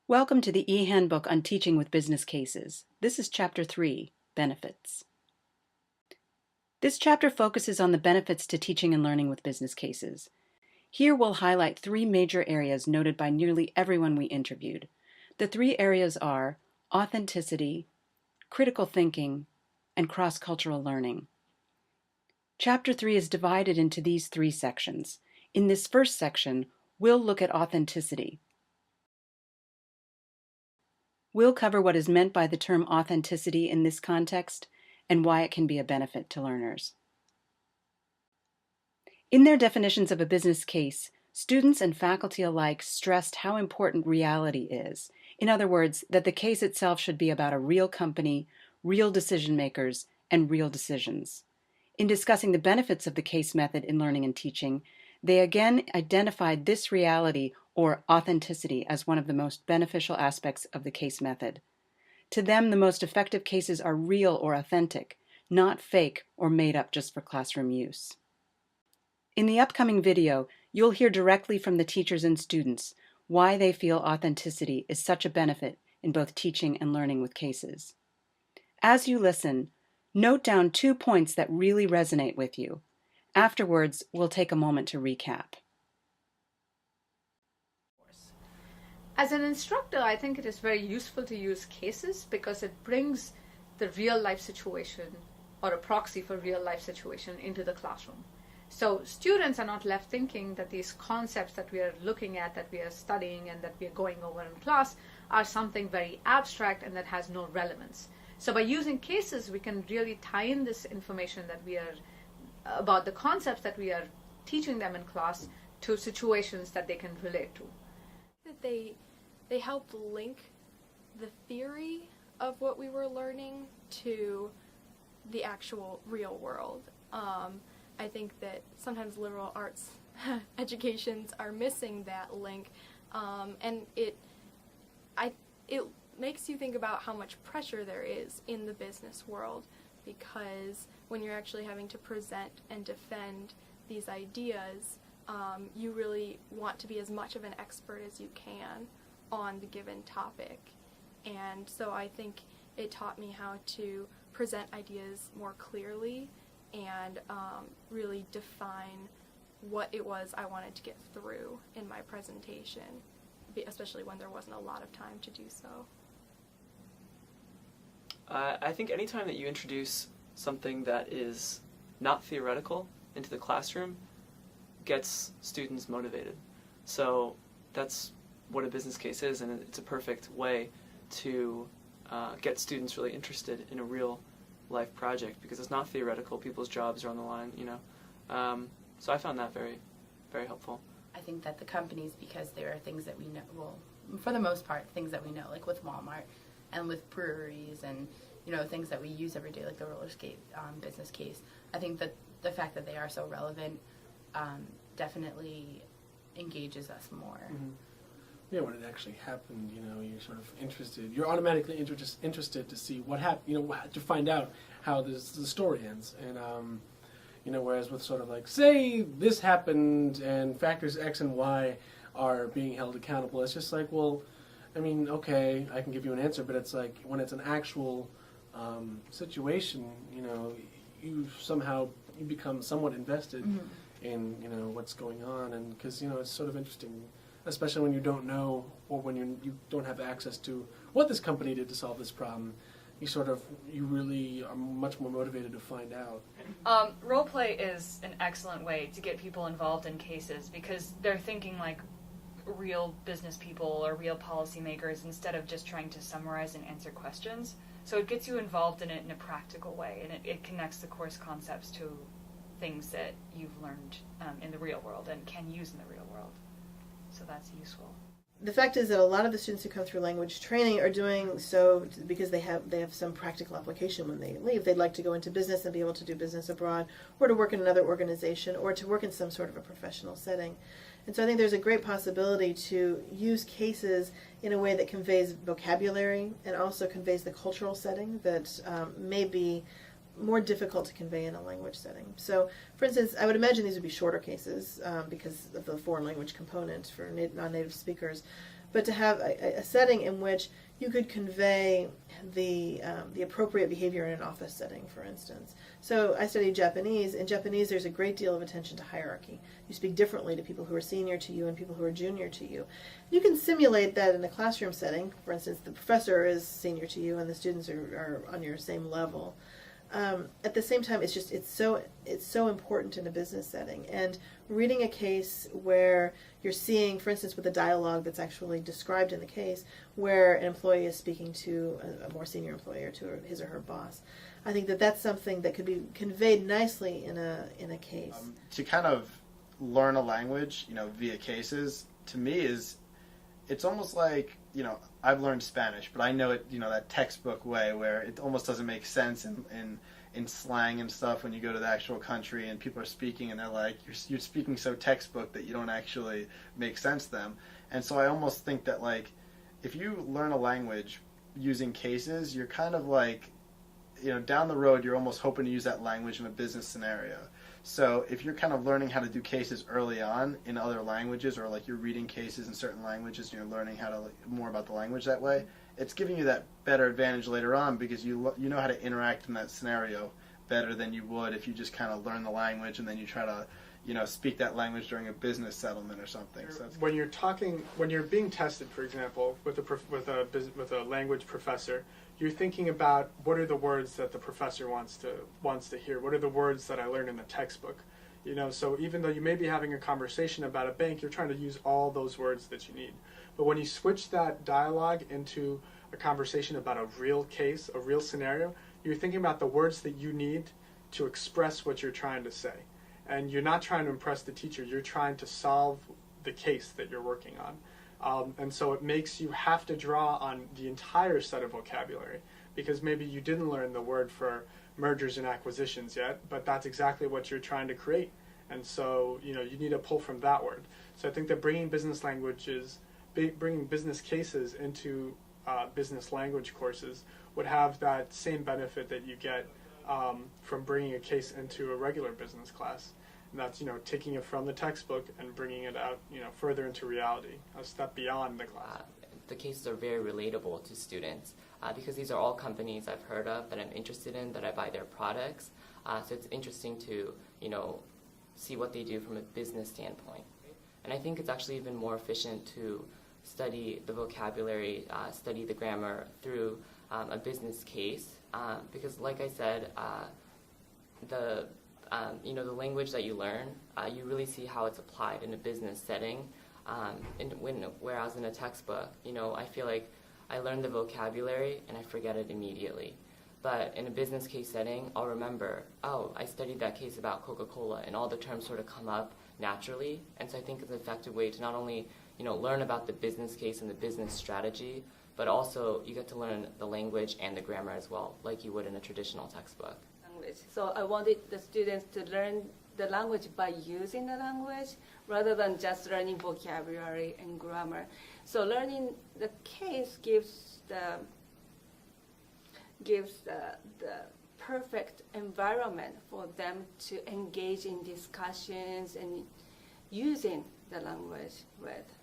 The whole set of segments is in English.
Welcome to the e-Handbook on Teaching with Business Cases. This is Chapter 3, Benefits. This chapter focuses on the benefits to teaching and learning with business cases. Here we'll highlight three major areas noted by nearly everyone we interviewed. The three areas are authenticity, critical thinking, and cross-cultural learning. Chapter 3 is divided into these three sections. In this first section, we'll look at authenticity. We'll cover what is meant by the term authenticity in this context and why it can be a benefit to learners. In their definitions of a business case, students and faculty alike stressed how important reality is. In other words, that the case itself should be about a real company, real decision makers, and real decisions. In discussing the benefits of the case method in learning and teaching, they again identified this reality or authenticity as one of the most beneficial aspects of the case method. To them, the most effective cases are real or authentic, not fake or made up just for classroom use. In the upcoming video, you'll hear directly from the teachers and students why they feel authenticity is such a benefit in both teaching and learning with cases. As you listen, note down 2 points that really resonate with you. Afterwards, we'll take a moment to recap. As an instructor, I think it is very useful to use cases because it brings the real life situation or a proxy for real life situation into the classroom. So students are not left thinking that these concepts that we are looking at, that we are studying and that we are going over in class are something very abstract and that has no relevance. So by using cases, we can really tie in this information that we are about the concepts that we are teaching them in class to situations that they can relate to. That they help link the theory of what we were learning to the actual real world. I think that sometimes liberal arts educations are missing that link, and it makes you think about how much pressure there is in the business world, because when you're actually having to present and defend these ideas, you really want to be as much of an expert as you can on the given topic. And so I think it taught me how to present ideas more clearly and really define what it was I wanted to get through in my presentation, especially when there wasn't a lot of time to do so. I think anytime that you introduce something that is not theoretical into the classroom gets students motivated. So that's what a business case is, and it's a perfect way to get students really interested in a real life project because it's not theoretical. People's jobs are on the line, you know. So I found that very, very helpful. I think that the companies, because there are things that we know, well, for the most part, things that we know, like with Walmart and with breweries and, you know, things that we use every day, like the roller skate business case. I think that the fact that they are so relevant definitely engages us more. Mm-hmm. Yeah, when it actually happened, you know, you're sort of interested. You're automatically interested to see what happened, you know, to find out how the story ends. And, you know, whereas with sort of like, say this happened and factors X and Y are being held accountable, it's just like, well, I mean, okay, I can give you an answer, but it's like when it's an actual situation, you know, you become somewhat invested in, you know, what's going on, and because, you know, it's sort of interesting, especially when you don't know or when you don't have access to what this company did to solve this problem. You really are much more motivated to find out. Role play is an excellent way to get people involved in cases because they're thinking like real business people or real policymakers instead of just trying to summarize and answer questions. So it gets you involved in it in a practical way, and it connects the course concepts to things that you've learned in the real world and can use in the real world. So that's useful. The fact is that a lot of the students who come through language training are doing so because they have some practical application when they leave. They'd like to go into business and be able to do business abroad, or to work in another organization, or to work in some sort of a professional setting. And so I think there's a great possibility to use cases in a way that conveys vocabulary and also conveys the cultural setting that may be more difficult to convey in a language setting. So, for instance, I would imagine these would be shorter cases because of the foreign language component for non-native speakers. but to have a setting in which you could convey the appropriate behavior in an office setting, for instance. So I studied Japanese. In Japanese, there's a great deal of attention to hierarchy. You speak differently to people who are senior to you and people who are junior to you. You can simulate that in a classroom setting. For instance, the professor is senior to you and the students are on your same level. At the same time, it's so important in a business setting. And reading a case where you're seeing, for instance, with a dialogue that's actually described in the case, where an employee is speaking to a more senior employee or to his or her boss, I think that that's something that could be conveyed nicely in a case. To kind of learn a language, via cases, to me it's almost like, I've learned Spanish, but I know it, that textbook way where it almost doesn't make sense in slang and stuff when you go to the actual country and people are speaking and they're like, you're speaking so textbook that you don't actually make sense to them. And so I almost think that, like, if you learn a language using cases, you're kind of like, down the road, you're almost hoping to use that language in a business scenario. So if you're kind of learning how to do cases early on in other languages, or like you're reading cases in certain languages and you're learning how to more about the language that way, it's giving you that better advantage later on because you know how to interact in that scenario better than you would if you just kind of learn the language and then you try to speak that language during a business settlement or something. So when you're being tested, for example, with a language professor, you're thinking about what are the words that the professor wants to hear. What are the words that I learned in the textbook? So even though you may be having a conversation about a bank, you're trying to use all those words that you need. But when you switch that dialogue into a conversation about a real case, a real scenario, you're thinking about the words that you need to express what you're trying to say. And you're not trying to impress the teacher, you're trying to solve the case that you're working on. And so it makes you have to draw on the entire set of vocabulary because maybe you didn't learn the word for mergers and acquisitions yet, but that's exactly what you're trying to create. And so, you need to pull from that word. So I think that bringing business cases into business language courses would have that same benefit that you get from bringing a case into a regular business class. And that's, taking it from the textbook and bringing it out, further into reality, a step beyond the class. The cases are very relatable to students because these are all companies I've heard of that I'm interested in, that I buy their products. So it's interesting to, see what they do from a business standpoint. And I think it's actually even more efficient to study the vocabulary, study the grammar through a business case because, like I said, the language that you learn, you really see how it's applied in a business setting. Whereas in a textbook, I feel like I learn the vocabulary and I forget it immediately. But in a business case setting, I'll remember, I studied that case about Coca-Cola, and all the terms sort of come up naturally. And so I think it's an effective way to not only, learn about the business case and the business strategy, but also you get to learn the language and the grammar as well, like you would in a traditional textbook. So I wanted the students to learn the language by using the language rather than just learning vocabulary and grammar. So learning the case gives the perfect environment for them to engage in discussions and using the language with.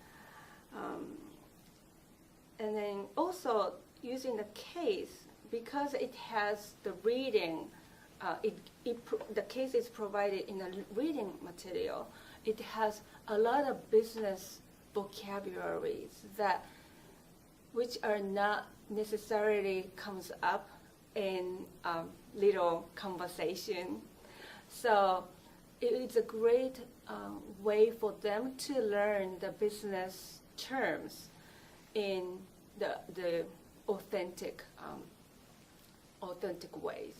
And then also using the case, because it has the reading, the case is provided in a reading material. It has a lot of business vocabularies which are not necessarily comes up in little conversation. So it's a great way for them to learn the business terms in the authentic ways.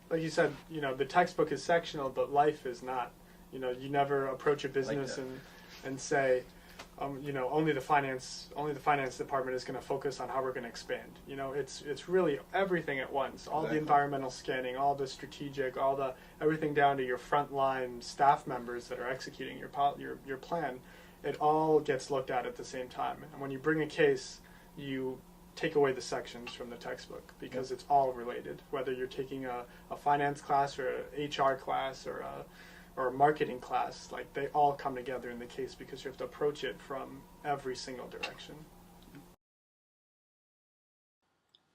Like you said, the textbook is sectional, but life is not. You never approach a business and say, only the finance department is going to focus on how we're going to expand. It's really everything at once. All the environmental scanning, all the strategic, everything down to your frontline staff members that are executing your plan. It all gets looked at the same time. And when you bring a case, you take away the sections from the textbook because it's all related. Whether you're taking a finance class or an HR class or or a marketing class, like they all come together in the case because you have to approach it from every single direction.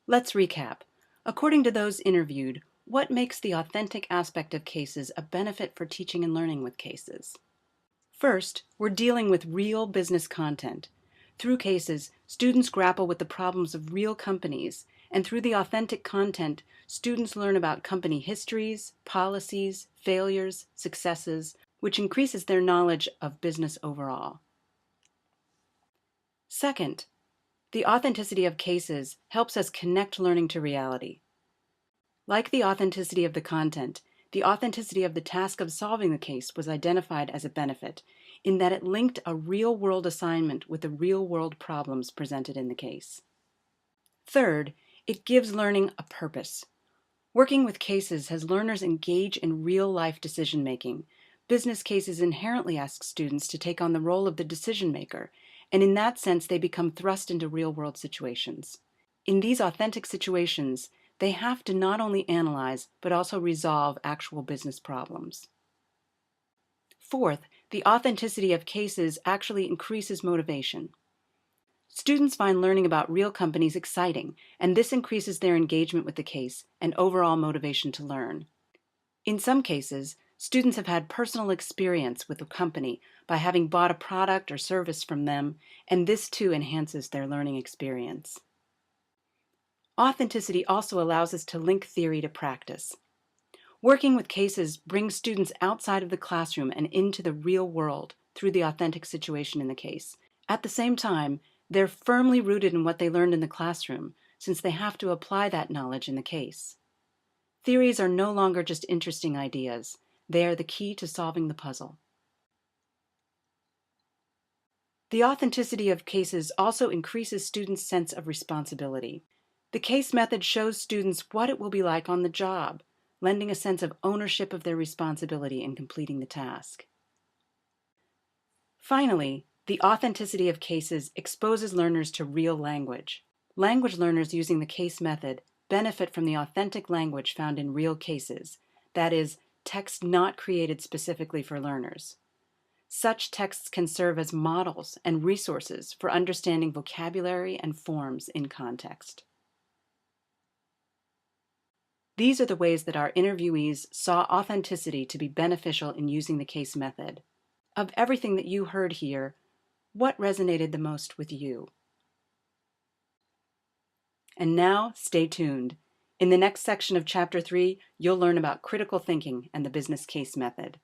Let's recap. According to those interviewed, what makes the authentic aspect of cases a benefit for teaching and learning with cases? First, we're dealing with real business content. Through cases, students grapple with the problems of real companies, and through the authentic content, students learn about company histories, policies, failures, successes, which increases their knowledge of business overall. Second, the authenticity of cases helps us connect learning to reality. Like the authenticity of the content, the authenticity of the task of solving the case was identified as a benefit, in that it linked a real-world assignment with the real-world problems presented in the case. Third, it gives learning a purpose. Working with cases has learners engage in real-life decision-making. Business cases inherently ask students to take on the role of the decision-maker, and in that sense they become thrust into real-world situations. In these authentic situations, they have to not only analyze, but also resolve actual business problems. Fourth, the authenticity of cases actually increases motivation. Students find learning about real companies exciting, and this increases their engagement with the case and overall motivation to learn. In some cases, students have had personal experience with a company by having bought a product or service from them, and this too enhances their learning experience. Authenticity also allows us to link theory to practice. Working with cases brings students outside of the classroom and into the real world through the authentic situation in the case. At the same time, they're firmly rooted in what they learned in the classroom, since they have to apply that knowledge in the case. Theories are no longer just interesting ideas. They are the key to solving the puzzle. The authenticity of cases also increases students' sense of responsibility. The case method shows students what it will be like on the job, lending a sense of ownership of their responsibility in completing the task. Finally, the authenticity of cases exposes learners to real language. Language learners using the case method benefit from the authentic language found in real cases, that is, text not created specifically for learners. Such texts can serve as models and resources for understanding vocabulary and forms in context. These are the ways that our interviewees saw authenticity to be beneficial in using the case method. Of everything that you heard here, what resonated the most with you? And now, stay tuned. In the next section of Chapter 3, you'll learn about critical thinking and the business case method.